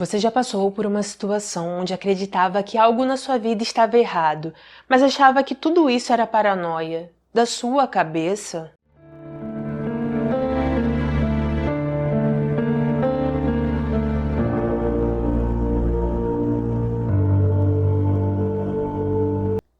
Você já passou por uma situação onde acreditava que algo na sua vida estava errado, mas achava que tudo isso era paranoia da sua cabeça?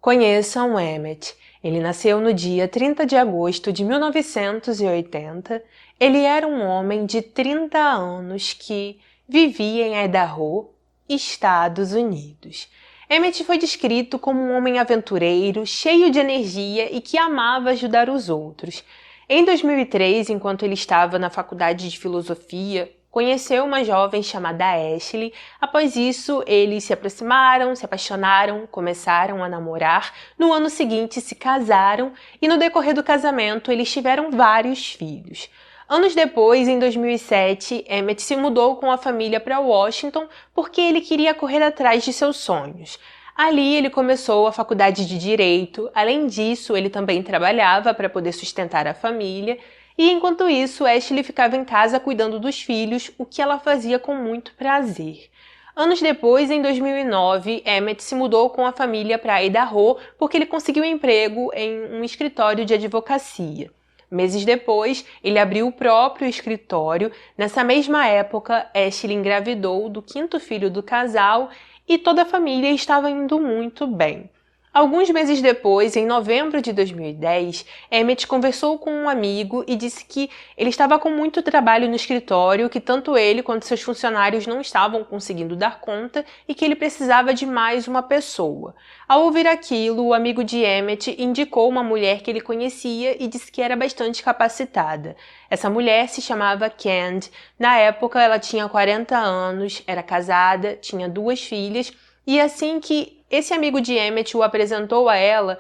Conheçam Emmett. Ele nasceu no dia 30 de agosto de 1980. Ele era um homem de 30 anos que vivia em Idaho, Estados Unidos. Emmett foi descrito como um homem aventureiro, cheio de energia e que amava ajudar os outros. Em 2003, enquanto ele estava na faculdade de filosofia, conheceu uma jovem chamada Ashley. Após isso, eles se aproximaram, se apaixonaram, começaram a namorar. No ano seguinte, se casaram e no decorrer do casamento, eles tiveram vários filhos. Anos depois, em 2007, Emmett se mudou com a família para Washington porque ele queria correr atrás de seus sonhos. Ali ele começou a faculdade de Direito. Além disso, ele também trabalhava para poder sustentar a família. E enquanto isso, Ashley ficava em casa cuidando dos filhos, o que ela fazia com muito prazer. Anos depois, em 2009, Emmett se mudou com a família para Idaho porque ele conseguiu emprego em um escritório de advocacia. Meses depois, ele abriu o próprio escritório. Nessa mesma época, Ashley engravidou do quinto filho do casal e toda a família estava indo muito bem. Alguns meses depois, em novembro de 2010, Emmett conversou com um amigo e disse que ele estava com muito trabalho no escritório, que tanto ele quanto seus funcionários não estavam conseguindo dar conta e que ele precisava de mais uma pessoa. Ao ouvir aquilo, o amigo de Emmett indicou uma mulher que ele conhecia e disse que era bastante capacitada. Essa mulher se chamava Candy. Na época, ela tinha 40 anos, era casada, tinha 2 filhas e assim que esse amigo de Emmett o apresentou a ela,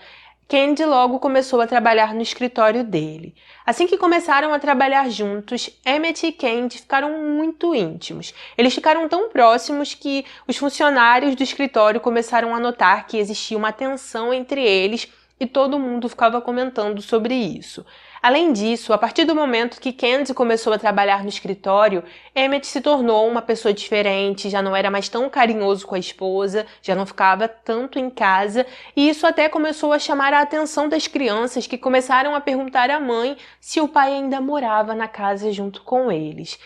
Candy logo começou a trabalhar no escritório dele. Assim que começaram a trabalhar juntos, Emmett e Candy ficaram muito íntimos. Eles ficaram tão próximos que os funcionários do escritório começaram a notar que existia uma tensão entre eles e todo mundo ficava comentando sobre isso. Além disso, a partir do momento que Candy começou a trabalhar no escritório, Emmett se tornou uma pessoa diferente, já não era mais tão carinhoso com a esposa, já não ficava tanto em casa, e isso até começou a chamar a atenção das crianças, que começaram a perguntar à mãe se o pai ainda morava na casa junto com eles.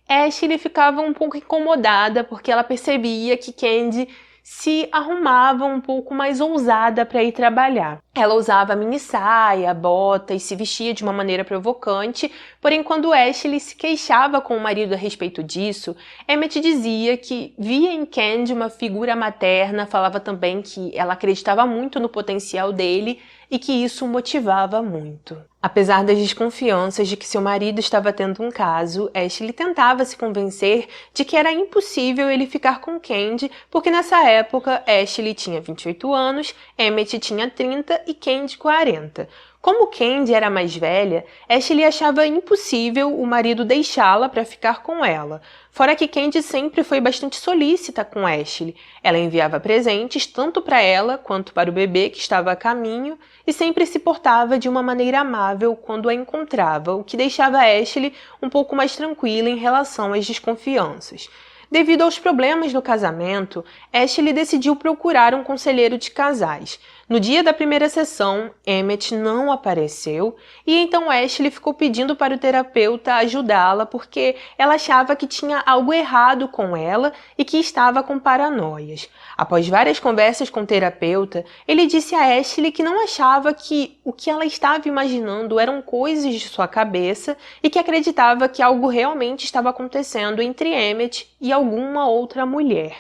Ashley ficava um pouco incomodada porque ela percebia que Candy se arrumava um pouco mais ousada para ir trabalhar. Ela usava mini saia, bota e se vestia de uma maneira provocante, porém quando Ashley se queixava com o marido a respeito disso, Emmett dizia que via em Candy uma figura materna, falava também que ela acreditava muito no potencial dele e que isso o motivava muito. Apesar das desconfianças de que seu marido estava tendo um caso, Ashley tentava se convencer de que era impossível ele ficar com Candy, porque nessa época Ashley tinha 28 anos, Emmett tinha 30 e Candy 40. Como Candy era mais velha, Ashley achava impossível o marido deixá-la para ficar com ela. Fora que Candy sempre foi bastante solícita com Ashley. Ela enviava presentes tanto para ela quanto para o bebê que estava a caminho e sempre se portava de uma maneira amável quando a encontrava, o que deixava Ashley um pouco mais tranquila em relação às desconfianças. Devido aos problemas no casamento, Ashley decidiu procurar um conselheiro de casais. No dia da primeira sessão, Emmett não apareceu e então Ashley ficou pedindo para o terapeuta ajudá-la porque ela achava que tinha algo errado com ela e que estava com paranoias. Após várias conversas com o terapeuta, ele disse a Ashley que não achava que o que ela estava imaginando eram coisas de sua cabeça e que acreditava que algo realmente estava acontecendo entre Emmett e alguma outra mulher.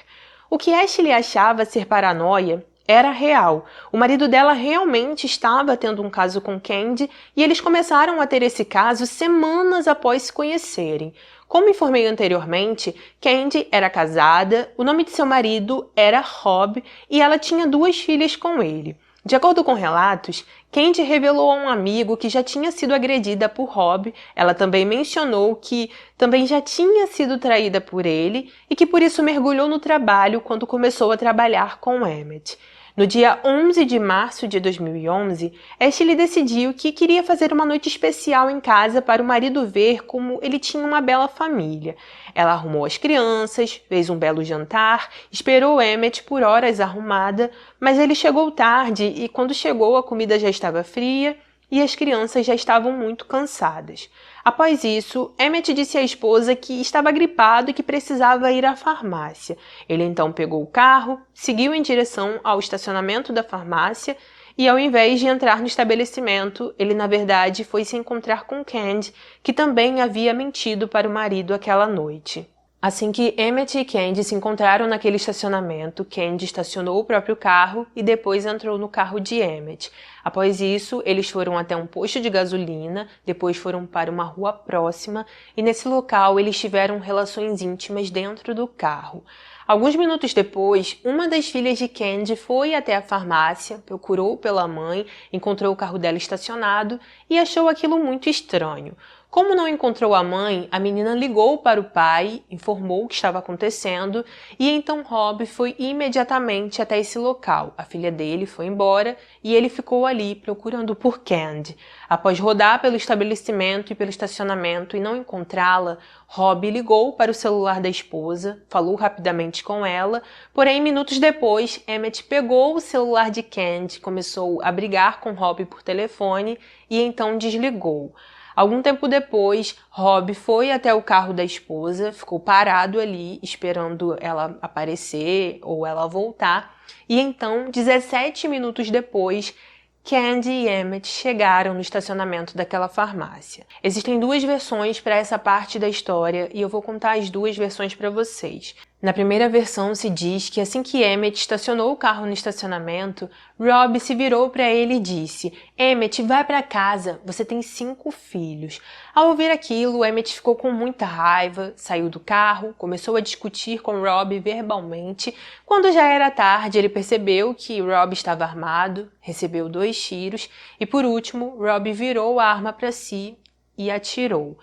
O que Ashley achava ser paranoia era real. O marido dela realmente estava tendo um caso com Candy e eles começaram a ter esse caso semanas após se conhecerem. Como informei anteriormente, Candy era casada, o nome de seu marido era Rob e ela tinha 2 filhas com ele. De acordo com relatos, Candy revelou a um amigo que já tinha sido agredida por Rob. Ela também mencionou que também já tinha sido traída por ele e que por isso mergulhou no trabalho quando começou a trabalhar com Emmett. No dia 11 de março de 2011, Ashley decidiu que queria fazer uma noite especial em casa para o marido ver como ele tinha uma bela família. Ela arrumou as crianças, fez um belo jantar, esperou Emmett por horas arrumada, mas ele chegou tarde e quando chegou a comida já estava fria e as crianças já estavam muito cansadas. Após isso, Emmett disse à esposa que estava gripado e que precisava ir à farmácia. Ele então pegou o carro, seguiu em direção ao estacionamento da farmácia e, ao invés de entrar no estabelecimento, ele na verdade foi se encontrar com Candy, que também havia mentido para o marido aquela noite. Assim que Emmett e Candy se encontraram naquele estacionamento, Candy estacionou o próprio carro e depois entrou no carro de Emmett. Após isso, eles foram até um posto de gasolina, depois foram para uma rua próxima e nesse local eles tiveram relações íntimas dentro do carro. Alguns minutos depois, uma das filhas de Candy foi até a farmácia, procurou pela mãe, encontrou o carro dela estacionado e achou aquilo muito estranho. Como não encontrou a mãe, a menina ligou para o pai, informou o que estava acontecendo e então Rob foi imediatamente até esse local. A filha dele foi embora e ele ficou ali procurando por Candy. Após rodar pelo estabelecimento e pelo estacionamento e não encontrá-la, Rob ligou para o celular da esposa, falou rapidamente com ela, porém minutos depois, Emmett pegou o celular de Candy, começou a brigar com Rob por telefone e então desligou. Algum tempo depois, Rob foi até o carro da esposa, ficou parado ali, esperando ela aparecer ou ela voltar. E então, 17 minutos depois, Candy e Emmett chegaram no estacionamento daquela farmácia. Existem duas versões para essa parte da história e eu vou contar as duas versões para vocês. Na primeira versão se diz que assim que Emmett estacionou o carro no estacionamento, Rob se virou para ele e disse: "Emmett, vai para casa, você tem 5 filhos". Ao ouvir aquilo, Emmett ficou com muita raiva, saiu do carro, começou a discutir com Rob verbalmente. Quando já era tarde, ele percebeu que Rob estava armado, recebeu 2 tiros e por último, Rob virou a arma para si e atirou.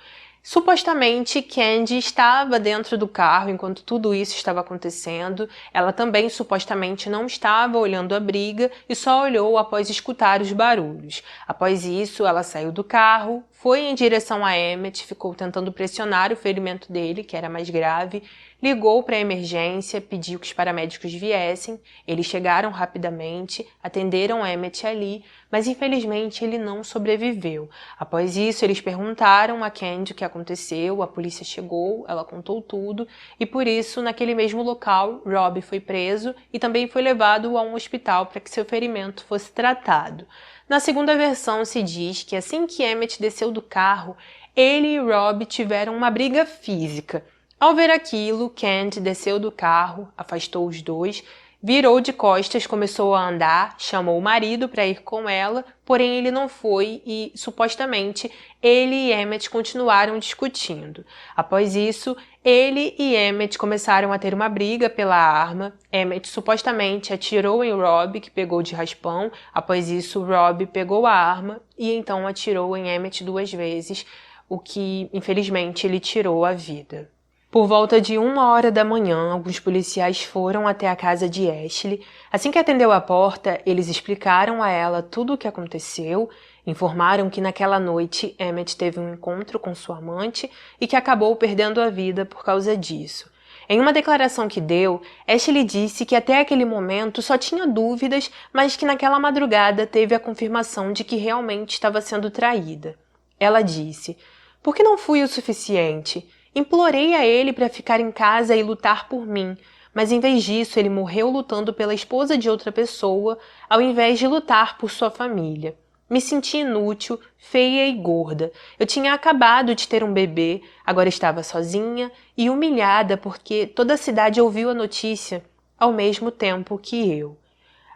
Supostamente, Candy estava dentro do carro enquanto tudo isso estava acontecendo. Ela também supostamente não estava olhando a briga e só olhou após escutar os barulhos. Após isso, ela saiu do carro, foi em direção a Emmett, ficou tentando pressionar o ferimento dele, que era mais grave, ligou para a emergência, pediu que os paramédicos viessem. Eles chegaram rapidamente, atenderam Emmett ali, mas infelizmente ele não sobreviveu. Após isso, eles perguntaram a Candy o que aconteceu, a polícia chegou, ela contou tudo e por isso, naquele mesmo local, Rob foi preso e também foi levado a um hospital para que seu ferimento fosse tratado. Na segunda versão se diz que assim que Emmett desceu do carro, ele e Rob tiveram uma briga física. Ao ver aquilo, Candy desceu do carro, afastou os dois, virou de costas, começou a andar, chamou o marido para ir com ela, porém ele não foi e, supostamente, ele e Emmett continuaram discutindo. Após isso, ele e Emmett começaram a ter uma briga pela arma. Emmett supostamente atirou em Rob, que pegou de raspão. Após isso, Rob pegou a arma e então atirou em Emmett 2 vezes, o que, infelizmente, lhe tirou a vida. Por volta de 1h da manhã, alguns policiais foram até a casa de Ashley. Assim que atendeu a porta, eles explicaram a ela tudo o que aconteceu, informaram que naquela noite Emmett teve um encontro com sua amante e que acabou perdendo a vida por causa disso. Em uma declaração que deu, Ashley disse que até aquele momento só tinha dúvidas, mas que naquela madrugada teve a confirmação de que realmente estava sendo traída. Ela disse: "Por que não fui o suficiente? Implorei a ele para ficar em casa e lutar por mim, mas em vez disso ele morreu lutando pela esposa de outra pessoa, ao invés de lutar por sua família. Me senti inútil, feia e gorda. Eu tinha acabado de ter um bebê, agora estava sozinha e humilhada porque toda a cidade ouviu a notícia ao mesmo tempo que eu."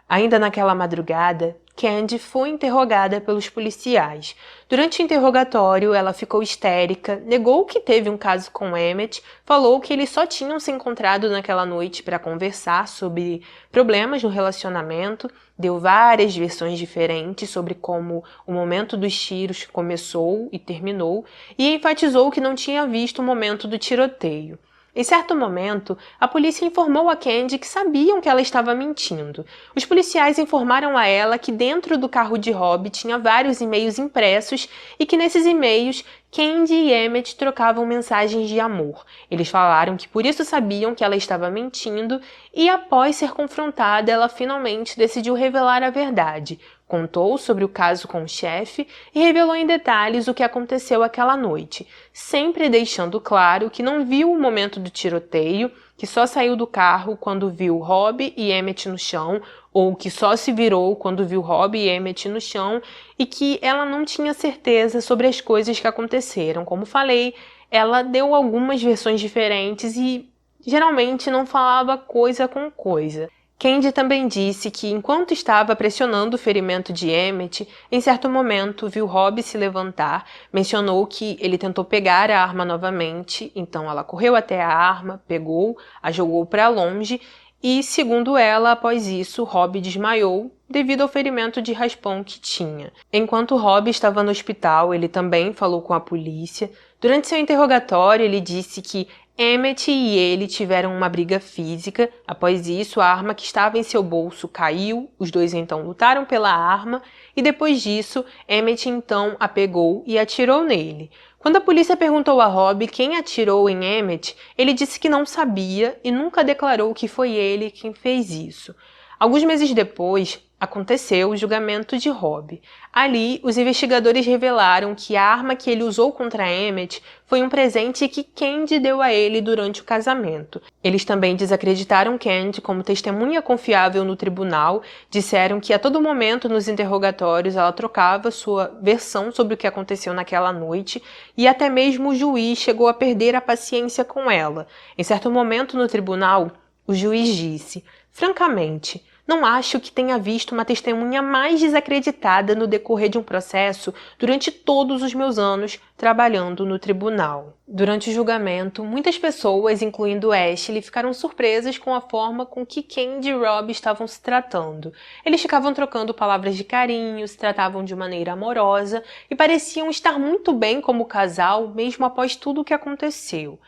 Ainda naquela madrugada, Candy foi interrogada pelos policiais. Durante o interrogatório, ela ficou histérica, negou que teve um caso com Emmett, falou que eles só tinham se encontrado naquela noite para conversar sobre problemas no relacionamento, deu várias versões diferentes sobre como o momento dos tiros começou e terminou, e enfatizou que não tinha visto o momento do tiroteio. Em certo momento, a polícia informou a Candy que sabiam que ela estava mentindo. Os policiais informaram a ela que dentro do carro de Rob tinha vários e-mails impressos e que nesses e-mails Candy e Emmett trocavam mensagens de amor. Eles falaram que por isso sabiam que ela estava mentindo e, após ser confrontada, ela finalmente decidiu revelar a verdade. Contou sobre o caso com o chefe e revelou em detalhes o que aconteceu aquela noite, sempre deixando claro que não viu o momento do tiroteio, que só saiu do carro quando viu Rob e Emmett no chão, ou que só se virou quando viu Rob e Emmett no chão, e que ela não tinha certeza sobre as coisas que aconteceram. Como falei, ela deu algumas versões diferentes e geralmente não falava coisa com coisa. Candy também disse que, enquanto estava pressionando o ferimento de Emmett, em certo momento viu Rob se levantar, mencionou que ele tentou pegar a arma novamente, então ela correu até a arma, pegou, a jogou para longe e, segundo ela, após isso, Rob desmaiou devido ao ferimento de raspão que tinha. Enquanto Rob estava no hospital, ele também falou com a polícia. Durante seu interrogatório, ele disse que Emmett e ele tiveram uma briga física. Após isso, a arma que estava em seu bolso caiu, os dois então lutaram pela arma e depois disso, Emmett então a pegou e atirou nele. Quando a polícia perguntou a Rob quem atirou em Emmett, ele disse que não sabia e nunca declarou que foi ele quem fez isso. Alguns meses depois, aconteceu o julgamento de Rob. Ali, os investigadores revelaram que a arma que ele usou contra Emmett foi um presente que Candy deu a ele durante o casamento. Eles também desacreditaram Candy como testemunha confiável no tribunal, disseram que a todo momento nos interrogatórios ela trocava sua versão sobre o que aconteceu naquela noite e até mesmo o juiz chegou a perder a paciência com ela. Em certo momento no tribunal, o juiz disse: "Francamente, não acho que tenha visto uma testemunha mais desacreditada no decorrer de um processo durante todos os meus anos trabalhando no tribunal." Durante o julgamento, muitas pessoas, incluindo Ashley, ficaram surpresas com a forma com que Candy e Rob estavam se tratando. Eles ficavam trocando palavras de carinho, se tratavam de maneira amorosa e pareciam estar muito bem como casal, mesmo após tudo o que aconteceu.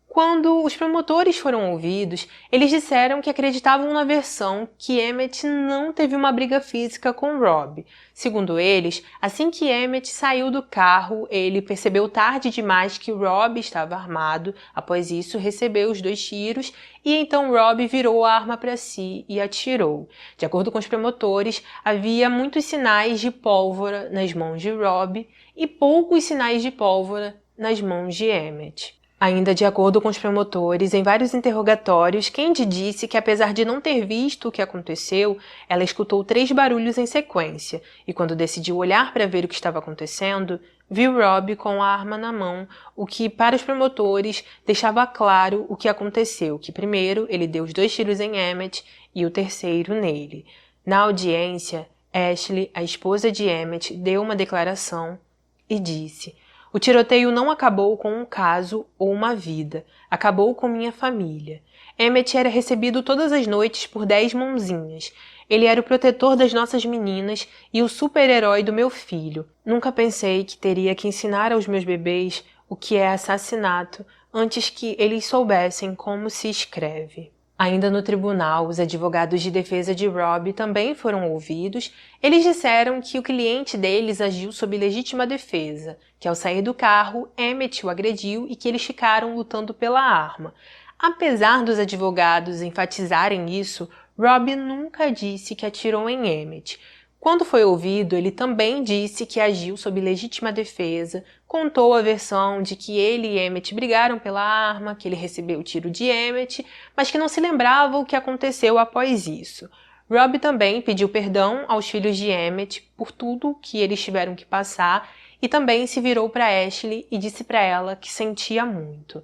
Quando os promotores foram ouvidos, eles disseram que acreditavam na versão que Emmett não teve uma briga física com Rob. Segundo eles, assim que Emmett saiu do carro, ele percebeu tarde demais que Rob estava armado. Após isso, recebeu os 2 tiros e então Rob virou a arma para si e atirou. De acordo com os promotores, havia muitos sinais de pólvora nas mãos de Rob e poucos sinais de pólvora nas mãos de Emmett. Ainda de acordo com os promotores, em vários interrogatórios, Candy disse que apesar de não ter visto o que aconteceu, ela escutou 3 barulhos em sequência e quando decidiu olhar para ver o que estava acontecendo, viu Rob com a arma na mão, o que para os promotores deixava claro o que aconteceu, que primeiro ele deu os 2 tiros em Emmett e o terceiro nele. Na audiência, Ashley, a esposa de Emmett, deu uma declaração e disse: "O tiroteio não acabou com um caso ou uma vida, acabou com minha família. Emmett era recebido todas as noites por 10 mãozinhas. Ele era o protetor das nossas meninas e o super-herói do meu filho. Nunca pensei que teria que ensinar aos meus bebês o que é assassinato antes que eles soubessem como se escreve." Ainda no tribunal, os advogados de defesa de Rob também foram ouvidos. Eles disseram que o cliente deles agiu sob legítima defesa, que ao sair do carro, Emmett o agrediu e que eles ficaram lutando pela arma. Apesar dos advogados enfatizarem isso, Rob nunca disse que atirou em Emmett. Quando foi ouvido, ele também disse que agiu sob legítima defesa, contou a versão de que ele e Emmett brigaram pela arma, que ele recebeu o tiro de Emmett, mas que não se lembrava o que aconteceu após isso. Rob também pediu perdão aos filhos de Emmett por tudo que eles tiveram que passar e também se virou para Ashley e disse para ela que sentia muito.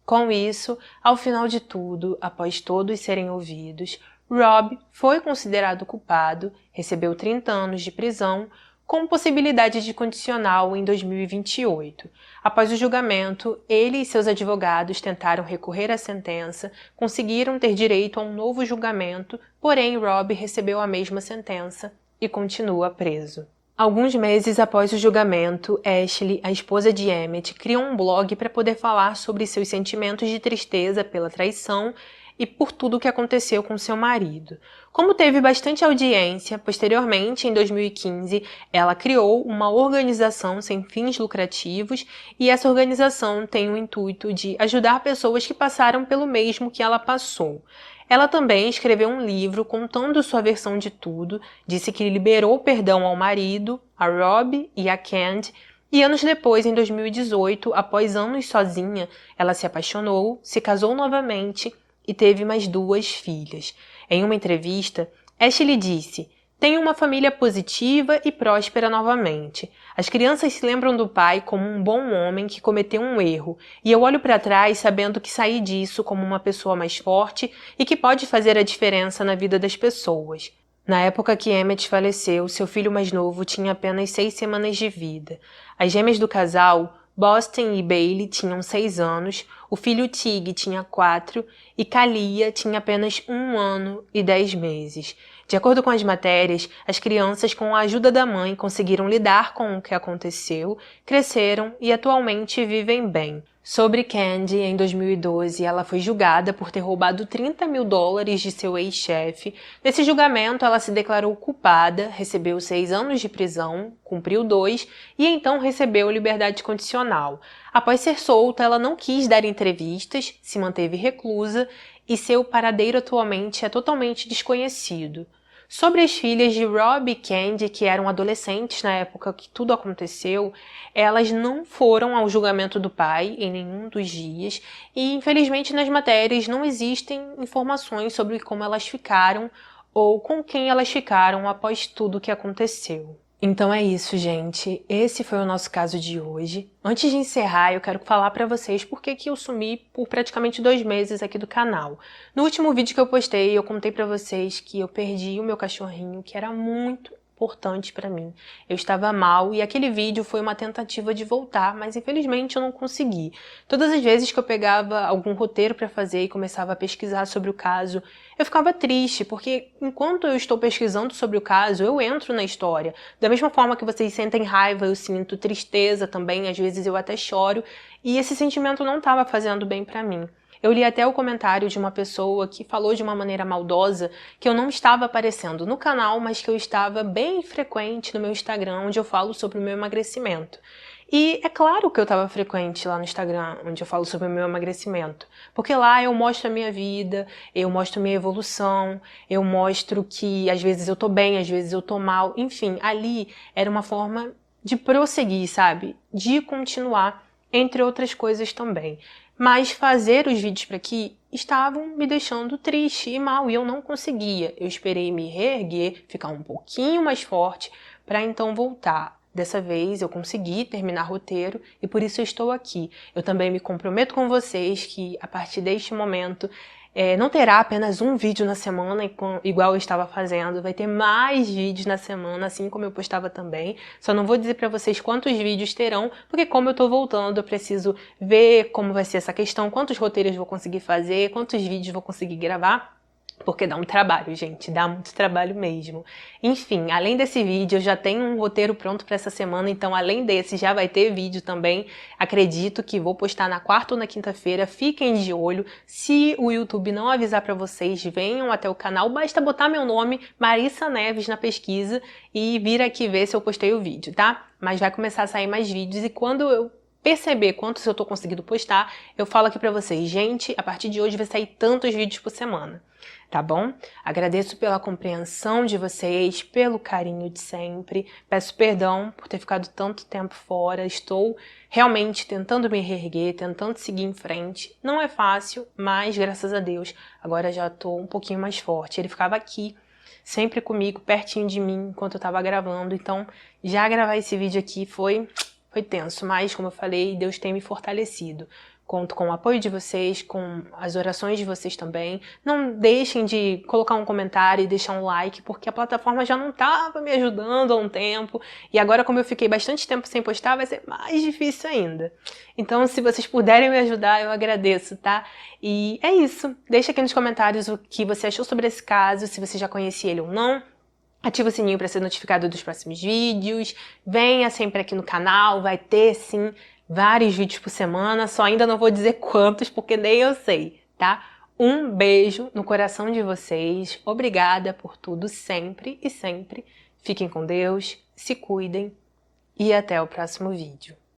Com isso, ao final de tudo, após todos serem ouvidos, Rob foi considerado culpado, recebeu 30 anos de prisão, com possibilidade de condicional em 2028. Após o julgamento, ele e seus advogados tentaram recorrer à sentença, conseguiram ter direito a um novo julgamento, porém Rob recebeu a mesma sentença e continua preso. Alguns meses após o julgamento, Ashley, a esposa de Emmett, criou um blog para poder falar sobre seus sentimentos de tristeza pela traição e por tudo o que aconteceu com seu marido. Como teve bastante audiência, posteriormente, em 2015, ela criou uma organização sem fins lucrativos e essa organização tem o intuito de ajudar pessoas que passaram pelo mesmo que ela passou. Ela também escreveu um livro contando sua versão de tudo, disse que liberou o perdão ao marido, a Rob e a Candy, e anos depois, em 2018, após anos sozinha, ela se apaixonou, se casou novamente e teve mais 2 filhas. Em uma entrevista, Ashley disse: "Tenho uma família positiva e próspera novamente. As crianças se lembram do pai como um bom homem que cometeu um erro, e eu olho para trás sabendo que saí disso como uma pessoa mais forte e que pode fazer a diferença na vida das pessoas." Na época que Emmett faleceu, seu filho mais novo tinha apenas 6 semanas de vida. As gêmeas do casal, Boston e Bailey, tinham 6 anos, o filho Tig tinha 4 e Kalia tinha apenas 1 ano e 10 meses. De acordo com as matérias, as crianças, com a ajuda da mãe, conseguiram lidar com o que aconteceu, cresceram e atualmente vivem bem. Sobre Candy, em 2012, ela foi julgada por ter roubado $30 mil de seu ex-chefe. Nesse julgamento, ela se declarou culpada, recebeu 6 anos de prisão, cumpriu 2 e então recebeu liberdade condicional. Após ser solta, ela não quis dar entrevistas, se manteve reclusa e seu paradeiro atualmente é totalmente desconhecido. Sobre as filhas de Rob e Candy, que eram adolescentes na época que tudo aconteceu, elas não foram ao julgamento do pai em nenhum dos dias e, infelizmente, nas matérias não existem informações sobre como elas ficaram ou com quem elas ficaram após tudo o que aconteceu. Então é isso, gente. Esse foi o nosso caso de hoje. Antes de encerrar, eu quero falar pra vocês por que eu sumi por praticamente 2 meses aqui do canal. No último vídeo que eu postei, eu contei pra vocês que eu perdi o meu cachorrinho, que era muito importante pra mim. Eu estava mal e aquele vídeo foi uma tentativa de voltar, mas infelizmente eu não consegui. Todas as vezes que eu pegava algum roteiro pra fazer e começava a pesquisar sobre o caso, eu ficava triste, porque enquanto eu estou pesquisando sobre o caso, eu entro na história. Da mesma forma que vocês sentem raiva, eu sinto tristeza também, às vezes eu até choro, e esse sentimento não estava fazendo bem pra mim. Eu li até o comentário de uma pessoa que falou de uma maneira maldosa que eu não estava aparecendo no canal, mas que eu estava bem frequente no meu Instagram, onde eu falo sobre o meu emagrecimento. E é claro que eu estava frequente lá no Instagram, onde eu falo sobre o meu emagrecimento, porque lá eu mostro a minha vida, eu mostro a minha evolução, eu mostro que às vezes eu tô bem, às vezes eu tô mal, enfim, ali era uma forma de prosseguir, sabe? De continuar, entre outras coisas também. Mas fazer os vídeos para aqui estavam me deixando triste e mal, e eu não conseguia. Eu esperei me reerguer, ficar um pouquinho mais forte, para então voltar. Dessa vez eu consegui terminar roteiro e por isso eu estou aqui. Eu também me comprometo com vocês que a partir deste momento não terá apenas um vídeo na semana, igual eu estava fazendo, vai ter mais vídeos na semana, assim como eu postava também. Só não vou dizer para vocês quantos vídeos terão, porque como eu tô voltando, eu preciso ver como vai ser essa questão, quantos roteiros vou conseguir fazer, quantos vídeos vou conseguir gravar. Porque dá um trabalho, gente, dá muito trabalho mesmo. Enfim, além desse vídeo, eu já tenho um roteiro pronto para essa semana, então além desse já vai ter vídeo também. Acredito que vou postar na quarta ou na quinta-feira, fiquem de olho. Se o YouTube não avisar para vocês, venham até o canal, basta botar meu nome, Marissa Neves, na pesquisa e vir aqui ver se eu postei o vídeo, tá? Mas vai começar a sair mais vídeos e quando eu perceber quantos eu tô conseguindo postar, eu falo aqui pra vocês, gente, a partir de hoje vai sair tantos vídeos por semana, tá bom? Agradeço pela compreensão de vocês, pelo carinho de sempre, peço perdão por ter ficado tanto tempo fora, estou realmente tentando me reerguer, tentando seguir em frente, não é fácil, mas graças a Deus, agora já tô um pouquinho mais forte. Ele ficava aqui, sempre comigo, pertinho de mim, enquanto eu tava gravando, então já gravar esse vídeo aqui foi tenso, mas, como eu falei, Deus tem me fortalecido. Conto com o apoio de vocês, com as orações de vocês também. Não deixem de colocar um comentário e deixar um like, porque a plataforma já não estava me ajudando há um tempo. E agora, como eu fiquei bastante tempo sem postar, vai ser mais difícil ainda. Então, se vocês puderem me ajudar, eu agradeço, tá? E é isso. Deixa aqui nos comentários o que você achou sobre esse caso, se você já conhecia ele ou não. Ativa o sininho para ser notificado dos próximos vídeos. Venha sempre aqui no canal, vai ter sim vários vídeos por semana. Só ainda não vou dizer quantos, porque nem eu sei, tá? Um beijo no coração de vocês. Obrigada por tudo sempre e sempre. Fiquem com Deus, se cuidem e até o próximo vídeo.